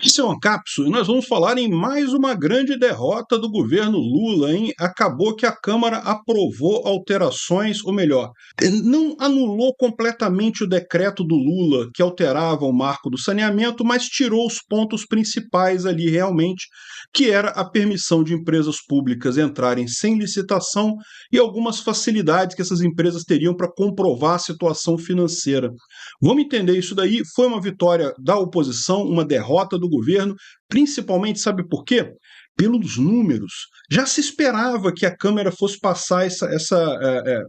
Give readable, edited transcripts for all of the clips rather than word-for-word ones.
Isso é uma cápsula e nós vamos falar em mais uma grande derrota do governo Lula, hein? Acabou que a Câmara aprovou alterações, ou melhor, não anulou completamente o decreto do Lula que alterava o marco do saneamento, mas tirou os pontos principais ali realmente, que era a permissão de empresas públicas entrarem sem licitação e algumas facilidades que essas empresas teriam para comprovar a situação financeira. Vamos entender isso daí. Foi uma vitória da oposição, uma derrota do governo, principalmente, sabe por quê? Pelos números. Já se esperava que a Câmara fosse passar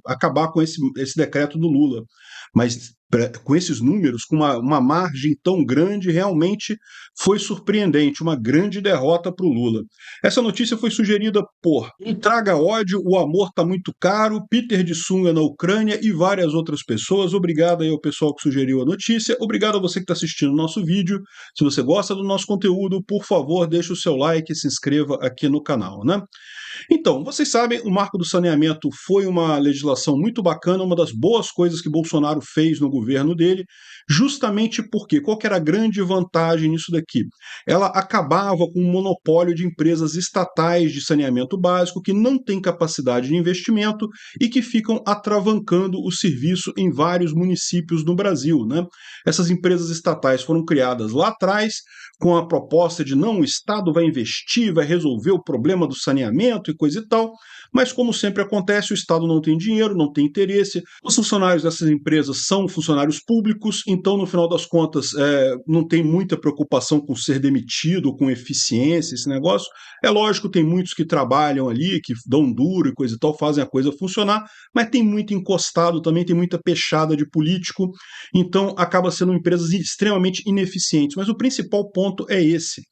acabar com esse decreto do Lula. Mas com esses números, com uma margem tão grande, realmente foi surpreendente, uma grande derrota para o Lula. Essa notícia foi sugerida por Traga Ódio, O Amor Está Muito Caro, Peter de Sunga na Ucrânia e várias outras pessoas. Obrigado aí ao pessoal que sugeriu a notícia. Obrigado a você que está assistindo o nosso vídeo. Se você gosta do nosso conteúdo, por favor, deixe o seu like e se inscreva aqui no canal, né? Então, vocês sabem, o marco do saneamento foi uma legislação muito bacana, uma das boas coisas que Bolsonaro fez no governo dele, justamente porque qual que era a grande vantagem nisso daqui? Ela acabava com o monopólio de empresas estatais de saneamento básico que não têm capacidade de investimento e que ficam atravancando o serviço em vários municípios do Brasil, né? Essas empresas estatais foram criadas lá atrás com a proposta de não, o Estado vai investir, vai resolver o problema do saneamento e coisa e tal, mas como sempre acontece, o Estado não tem dinheiro, não tem interesse, os funcionários dessas empresas são funcionários públicos, então no final das contas não tem muita preocupação com ser demitido, com eficiência, esse negócio. É lógico, tem muitos que trabalham ali, que dão duro e coisa e tal, fazem a coisa funcionar, mas tem muito encostado também, tem muita peixada de político, então acaba sendo empresas extremamente ineficientes, mas o principal ponto é esse.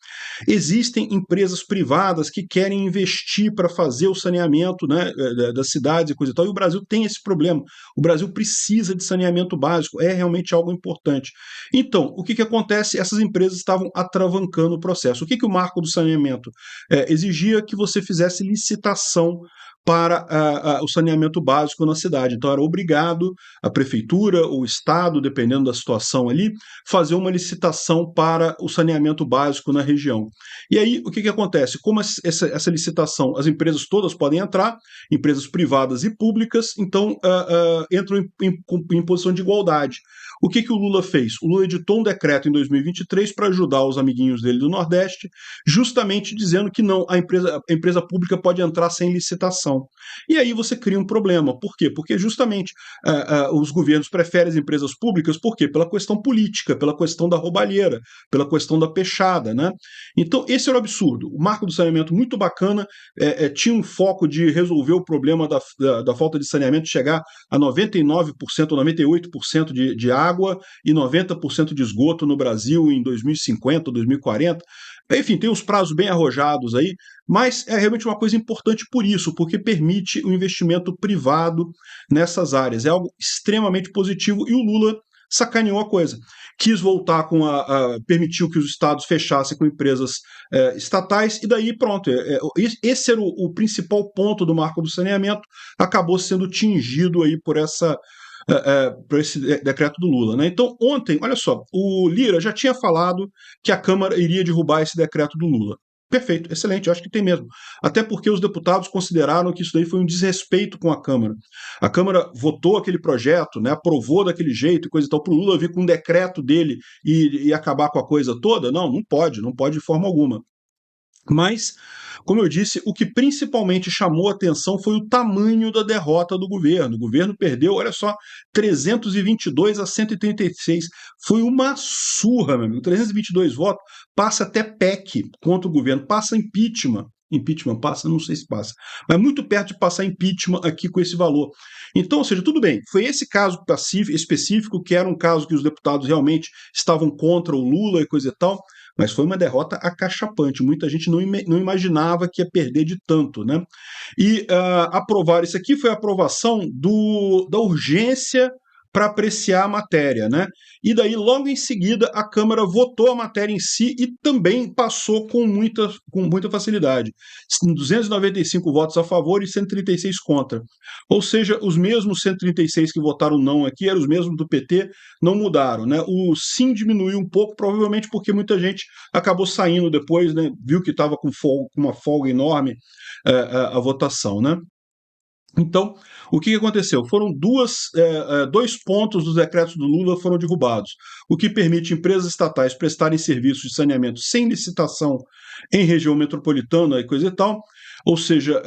Existem empresas privadas que querem investir para fazer o saneamento, né, das cidades e coisa e tal, e o Brasil tem esse problema. O Brasil precisa de saneamento básico, é realmente algo importante. Então, o que acontece? Essas empresas estavam atravancando o processo. O que o marco do saneamento exigia? Que você fizesse licitação para o saneamento básico na cidade. Então era obrigado a prefeitura, o Estado, dependendo da situação ali, fazer uma licitação para o saneamento básico na região. E aí, o que acontece? Como essa licitação, as empresas todas podem entrar, empresas privadas e públicas, então entram em posição de igualdade. O que o Lula fez? O Lula editou um decreto em 2023 para ajudar os amiguinhos dele do Nordeste, justamente dizendo que não, a empresa pública pode entrar sem licitação. E aí você cria um problema. Por quê? Porque justamente os governos preferem as empresas públicas, por quê? Pela questão política, pela questão da roubalheira, pela questão da pechada, né? Então, esse era o absurdo. O marco do saneamento muito bacana, tinha um foco de resolver o problema da falta de saneamento, chegar a 99%, 98% de água e 90% de esgoto no Brasil em 2050, 2040. Enfim, tem uns prazos bem arrojados aí, mas é realmente uma coisa importante por isso, porque permite o investimento privado nessas áreas. É algo extremamente positivo e o Lula sacaneou a coisa. Quis voltar permitiu que os estados fechassem com empresas estatais, e daí pronto. Esse era o principal ponto do marco do saneamento, acabou sendo tingido aí por esse decreto do Lula, né? Então, ontem, olha só, o Lira já tinha falado que a Câmara iria derrubar esse decreto do Lula. Perfeito, excelente, eu acho que tem mesmo. Até porque os deputados consideraram que isso daí foi um desrespeito com a Câmara. A Câmara votou aquele projeto, né, aprovou daquele jeito e coisa e tal, para o Lula vir com um decreto dele e acabar com a coisa toda. Não, não pode de forma alguma. Mas, como eu disse, o que principalmente chamou a atenção foi o tamanho da derrota do governo. O governo perdeu, olha só, 322 a 136. Foi uma surra, meu amigo. 322 votos, passa até PEC contra o governo, passa impeachment. Impeachment passa? Não sei se passa. Mas muito perto de passar impeachment aqui com esse valor. Então, ou seja, tudo bem, foi esse caso específico, que era um caso que os deputados realmente estavam contra o Lula e coisa e tal, mas foi uma derrota acachapante. Muita gente não imaginava que ia perder de tanto, né? E aprovar isso aqui foi a aprovação da urgência para apreciar a matéria, né? E daí, logo em seguida, a Câmara votou a matéria em si e também passou com muita facilidade. 295 votos a favor e 136 contra. Ou seja, os mesmos 136 que votaram não aqui eram os mesmos do PT, não mudaram, né? O sim diminuiu um pouco, provavelmente porque muita gente acabou saindo depois, né? Viu que estava com uma folga enorme a votação, né? Então, o que aconteceu? Foram dois pontos dos decretos do Lula foram derrubados, o que permite empresas estatais prestarem serviços de saneamento sem licitação em região metropolitana e coisa e tal, ou seja,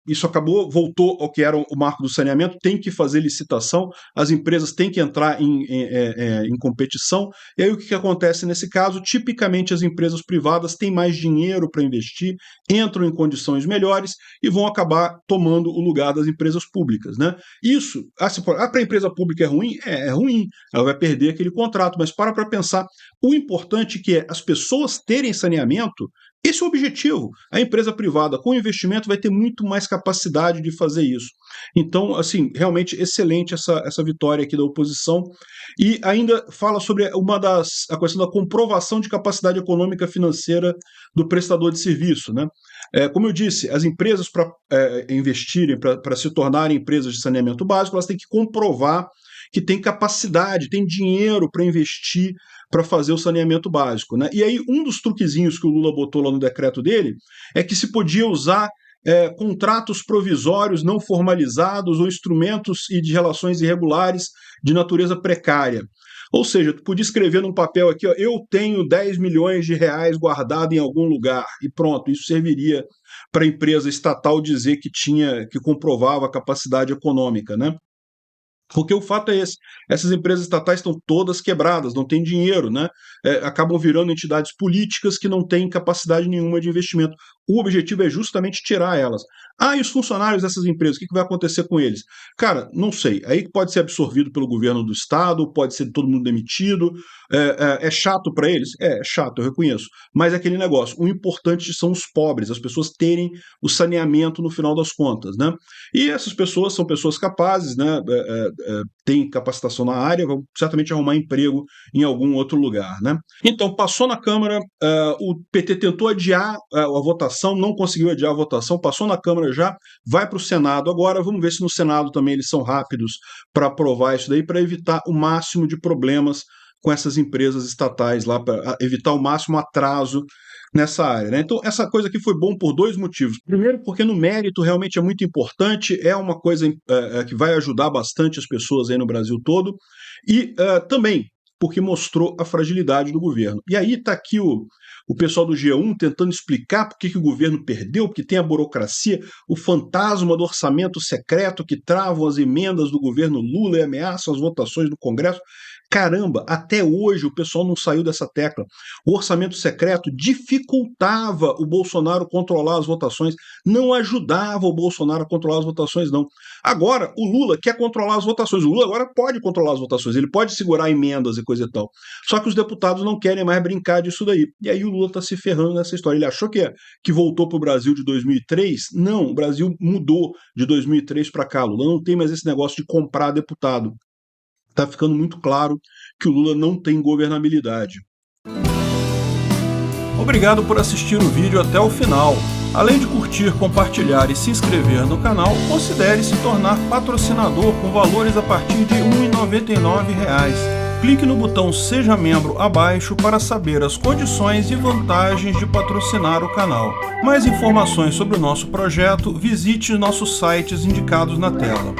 isso voltou ao que era o marco do saneamento, tem que fazer licitação, as empresas têm que entrar em competição, e aí o que acontece nesse caso? Tipicamente as empresas privadas têm mais dinheiro para investir, entram em condições melhores e vão acabar tomando o lugar das empresas públicas, né? Isso, para a empresa pública é ruim? É ruim, ela vai perder aquele contrato, mas para pensar, o importante que é as pessoas terem saneamento. Esse é o objetivo. A empresa privada, com investimento, vai ter muito mais capacidade de fazer isso. Então, assim, realmente excelente essa vitória aqui da oposição. E ainda fala sobre a questão da comprovação de capacidade econômica financeira do prestador de serviço, né? Como eu disse, as empresas, para investirem, para se tornarem empresas de saneamento básico, elas têm que comprovar que tem capacidade, tem dinheiro para investir para fazer o saneamento básico, né? E aí, um dos truquezinhos que o Lula botou lá no decreto dele é que se podia usar contratos provisórios não formalizados ou instrumentos e de relações irregulares de natureza precária. Ou seja, tu podia escrever num papel aqui, ó, eu tenho 10 milhões de reais guardado em algum lugar, e pronto, isso serviria para a empresa estatal dizer que comprovava a capacidade econômica, né? Porque o fato é esse, essas empresas estatais estão todas quebradas, não têm dinheiro, né? Acabam virando entidades políticas que não têm capacidade nenhuma de investimento. O objetivo é justamente tirar elas. E os funcionários dessas empresas, o que vai acontecer com eles? Cara, não sei. Aí pode ser absorvido pelo governo do estado, pode ser todo mundo demitido. É chato para eles? É chato, eu reconheço. Mas é aquele negócio, o importante são os pobres, as pessoas terem o saneamento no final das contas, né? E essas pessoas são pessoas capazes, né? Têm capacitação na área, vão certamente arrumar emprego em algum outro lugar, né? Então, passou na Câmara, o PT tentou adiar a votação, não conseguiu adiar a votação, passou na Câmara já, vai para o Senado agora, vamos ver se no Senado também eles são rápidos para aprovar isso daí, para evitar o máximo de problemas com essas empresas estatais lá, para evitar o máximo atraso nessa área, né? Então, essa coisa aqui foi bom por dois motivos. Primeiro, porque no mérito realmente é muito importante, é uma coisa que vai ajudar bastante as pessoas aí no Brasil todo, e também porque mostrou a fragilidade do governo. E aí está aqui o pessoal do G1 tentando explicar por que o governo perdeu, porque tem a burocracia, o fantasma do orçamento secreto que travam as emendas do governo Lula e ameaçam as votações do Congresso. Caramba, até hoje o pessoal não saiu dessa tecla. O orçamento secreto dificultava o Bolsonaro controlar as votações, não ajudava o Bolsonaro a controlar as votações, não. Agora, o Lula quer controlar as votações. O Lula agora pode controlar as votações, ele pode segurar emendas e coisa e tal. Só que os deputados não querem mais brincar disso daí. E aí o Lula está se ferrando nessa história. Ele achou que voltou para o Brasil de 2003? Não, o Brasil mudou de 2003 para cá. O Lula não tem mais esse negócio de comprar deputado. Está ficando muito claro que o Lula não tem governabilidade. Obrigado por assistir o vídeo até o final. Além de curtir, compartilhar e se inscrever no canal, considere se tornar patrocinador com valores a partir de R$ 1,99. Clique no botão Seja Membro abaixo para saber as condições e vantagens de patrocinar o canal. Mais informações sobre o nosso projeto, visite nossos sites indicados na tela.